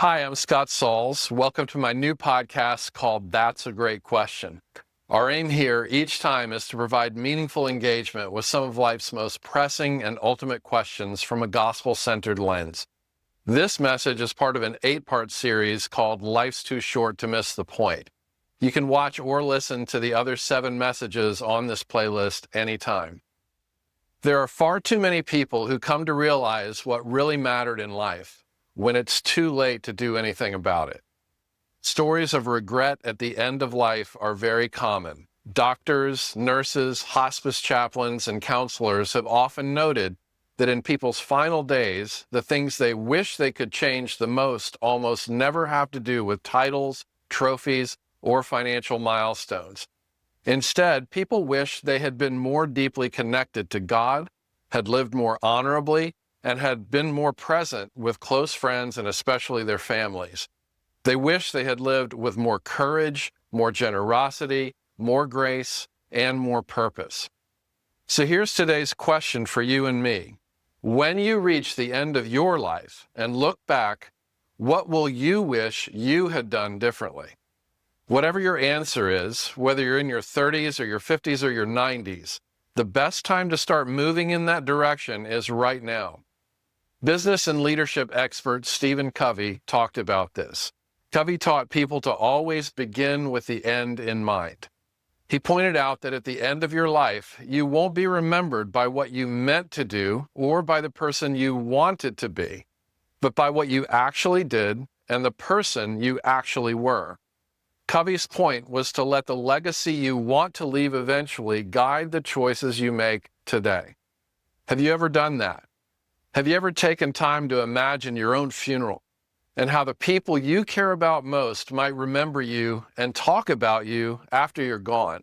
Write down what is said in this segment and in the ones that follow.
Hi, I'm Scott Sauls. Welcome to my new podcast called That's a Great Question. Our aim here each time is to provide meaningful engagement with some of life's most pressing and ultimate questions from a gospel-centered lens. This message is part of an 8-part series called Life's Too Short to Miss the Point. You can watch or listen to the other 7 messages on this playlist anytime. There are far too many people who come to realize what really mattered in life when it's too late to do anything about it. Stories of regret at the end of life are very common. Doctors, nurses, hospice chaplains, and counselors have often noted that in people's final days, the things they wish they could change the most almost never have to do with titles, trophies, or financial milestones. Instead, people wish they had been more deeply connected to God, had lived more honorably, and had been more present with close friends and especially their families. They wish they had lived with more courage, more generosity, more grace, and more purpose. So here's today's question for you and me. When you reach the end of your life and look back, what will you wish you had done differently? Whatever your answer is, whether you're in your 30s or your 50s or your 90s, the best time to start moving in that direction is right now. Business and leadership expert Stephen Covey talked about this. Covey taught people to always begin with the end in mind. He pointed out that at the end of your life, you won't be remembered by what you meant to do or by the person you wanted to be, but by what you actually did and the person you actually were. Covey's point was to let the legacy you want to leave eventually guide the choices you make today. Have you ever done that? Have you ever taken time to imagine your own funeral and how the people you care about most might remember you and talk about you after you're gone?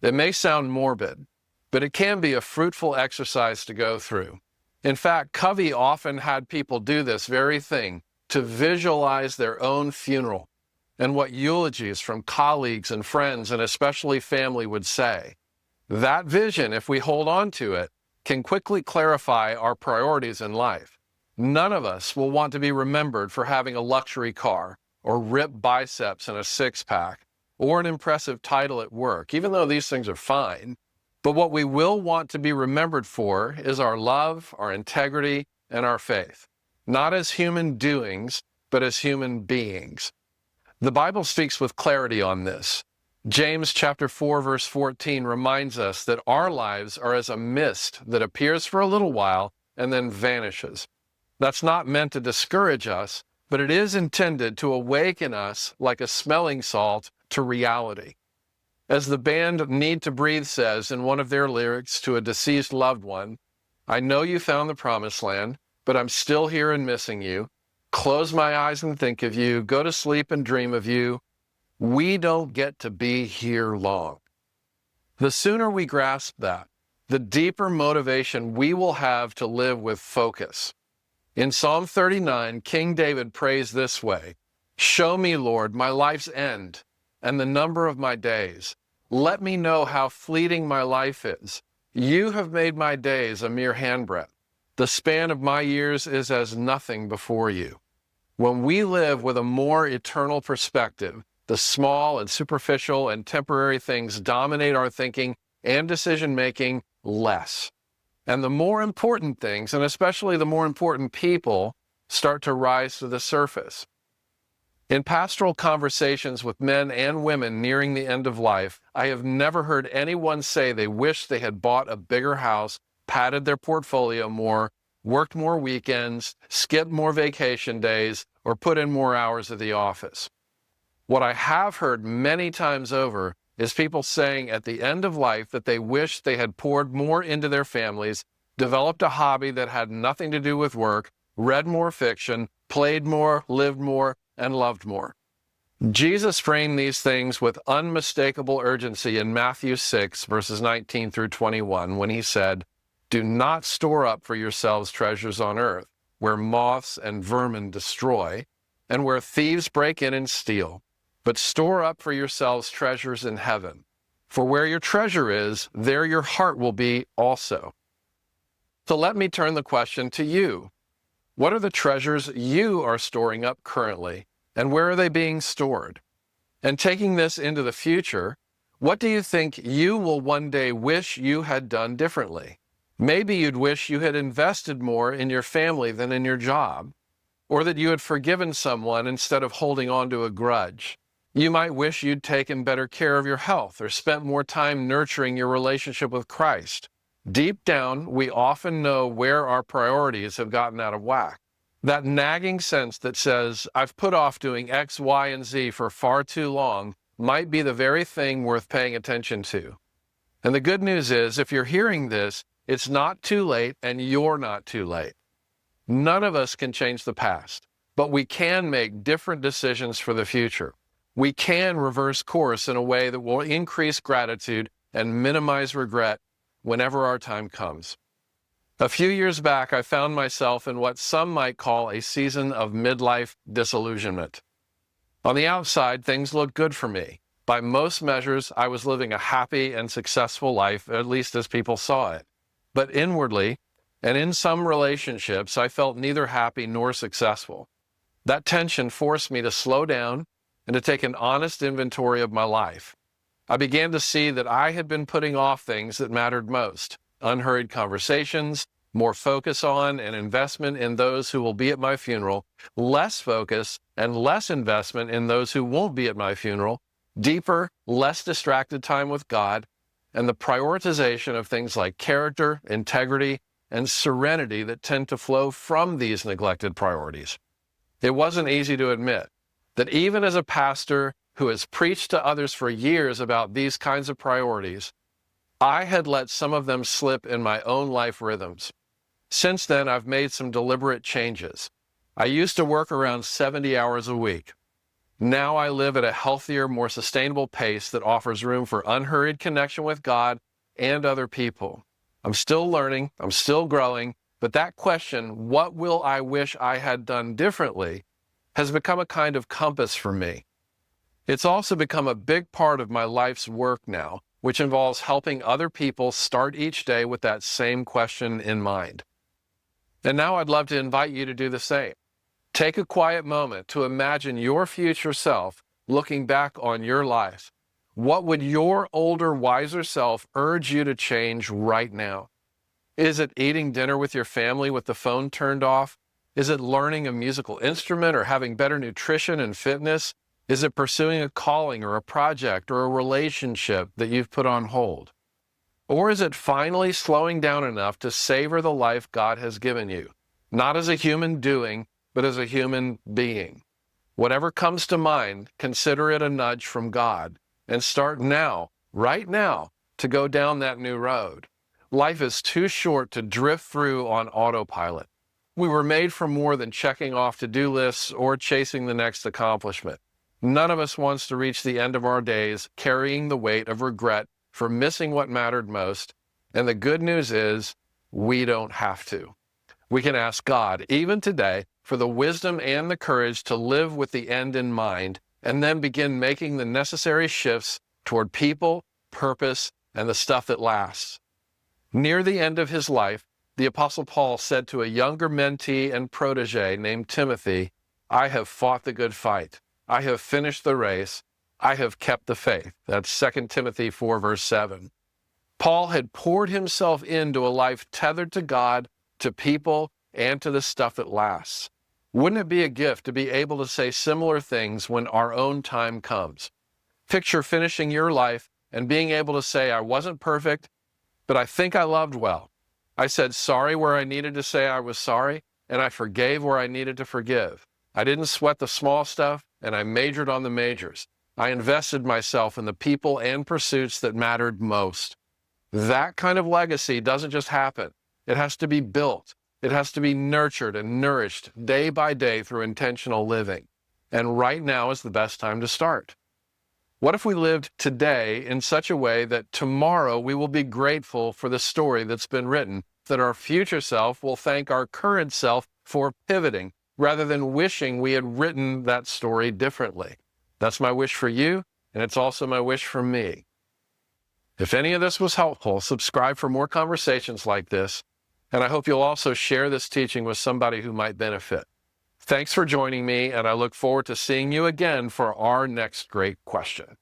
It may sound morbid, but it can be a fruitful exercise to go through. In fact, Covey often had people do this very thing, to visualize their own funeral and what eulogies from colleagues and friends and especially family would say. That vision, if we hold on to it, can quickly clarify our priorities in life. None of us will want to be remembered for having a luxury car or ripped biceps and a six-pack or an impressive title at work, even though these things are fine. But what we will want to be remembered for is our love, our integrity, and our faith, not as human doings, but as human beings. The Bible speaks with clarity on this. James chapter 4, verse 14 reminds us that our lives are as a mist that appears for a little while and then vanishes. That's not meant to discourage us, but it is intended to awaken us like a smelling salt to reality. As the band Need to Breathe says in one of their lyrics to a deceased loved one, "I know you found the promised land, but I'm still here and missing you. Close my eyes and think of you, go to sleep and dream of you. We don't get to be here long." The sooner we grasp that, the deeper motivation we will have to live with focus. In Psalm 39, King David prays this way, "Show me, Lord, my life's end and the number of my days. Let me know how fleeting my life is. You have made my days a mere handbreadth. The span of my years is as nothing before you." When we live with a more eternal perspective, the small and superficial and temporary things dominate our thinking and decision-making less. And the more important things, and especially the more important people, start to rise to the surface. In pastoral conversations with men and women nearing the end of life, I have never heard anyone say they wish they had bought a bigger house, padded their portfolio more, worked more weekends, skipped more vacation days, or put in more hours at the office. What I have heard many times over is people saying at the end of life that they wish they had poured more into their families, developed a hobby that had nothing to do with work, read more fiction, played more, lived more, and loved more. Jesus framed these things with unmistakable urgency in Matthew 6, verses 19 through 21, when he said, "Do not store up for yourselves treasures on earth, where moths and vermin destroy, and where thieves break in and steal. But store up for yourselves treasures in heaven. For where your treasure is, there your heart will be also." So let me turn the question to you. What are the treasures you are storing up currently, and where are they being stored? And taking this into the future, what do you think you will one day wish you had done differently? Maybe you'd wish you had invested more in your family than in your job, or that you had forgiven someone instead of holding on to a grudge. You might wish you'd taken better care of your health or spent more time nurturing your relationship with Christ. Deep down, we often know where our priorities have gotten out of whack. That nagging sense that says, I've put off doing X, Y, and Z for far too long, might be the very thing worth paying attention to. And the good news is, if you're hearing this, it's not too late and you're not too late. None of us can change the past, but we can make different decisions for the future. We can reverse course in a way that will increase gratitude and minimize regret whenever our time comes. A few years back, I found myself in what some might call a season of midlife disillusionment. On the outside, things looked good for me. By most measures, I was living a happy and successful life, at least as people saw it. But inwardly, and in some relationships, I felt neither happy nor successful. That tension forced me to slow down and to take an honest inventory of my life. I began to see that I had been putting off things that mattered most: unhurried conversations, more focus on and investment in those who will be at my funeral, less focus and less investment in those who won't be at my funeral, deeper, less distracted time with God, and the prioritization of things like character, integrity, and serenity that tend to flow from these neglected priorities. It wasn't easy to admit that even as a pastor who has preached to others for years about these kinds of priorities, I had let some of them slip in my own life rhythms. Since then, I've made some deliberate changes. I used to work around 70 hours a week. Now I live at a healthier, more sustainable pace that offers room for unhurried connection with God and other people. I'm still learning, I'm still growing, but that question, what will I wish I had done differently, has become a kind of compass for me. It's also become a big part of my life's work now, which involves helping other people start each day with that same question in mind. And now I'd love to invite you to do the same. Take a quiet moment to imagine your future self looking back on your life. What would your older, wiser self urge you to change right now? Is it eating dinner with your family with the phone turned off? Is it learning a musical instrument or having better nutrition and fitness? Is it pursuing a calling or a project or a relationship that you've put on hold? Or is it finally slowing down enough to savor the life God has given you, not as a human doing, but as a human being? Whatever comes to mind, consider it a nudge from God, and start now, right now, to go down that new road. Life is too short to drift through on autopilot. We were made for more than checking off to-do lists or chasing the next accomplishment. None of us wants to reach the end of our days carrying the weight of regret for missing what mattered most, and the good news is, we don't have to. We can ask God, even today, for the wisdom and the courage to live with the end in mind, and then begin making the necessary shifts toward people, purpose, and the stuff that lasts. Near the end of his life, the Apostle Paul said to a younger mentee and protege named Timothy, I have fought the good fight. I have finished the race. I have kept the faith. That's 2 Timothy 4, verse 7. Paul had poured himself into a life tethered to God, to people, and to the stuff that lasts. Wouldn't it be a gift to be able to say similar things when our own time comes? Picture finishing your life and being able to say, I wasn't perfect, but I think I loved well. I said sorry where I needed to say I was sorry, and I forgave where I needed to forgive. I didn't sweat the small stuff, and I majored on the majors. I invested myself in the people and pursuits that mattered most. That kind of legacy doesn't just happen. It has to be built. It has to be nurtured and nourished day by day through intentional living. And right now is the best time to start. What if we lived today in such a way that tomorrow we will be grateful for the story that's been written, that our future self will thank our current self for pivoting, rather than wishing we had written that story differently? That's my wish for you, and it's also my wish for me. If any of this was helpful, subscribe for more conversations like this, and I hope you'll also share this teaching with somebody who might benefit. Thanks for joining me, and I look forward to seeing you again for our next great question.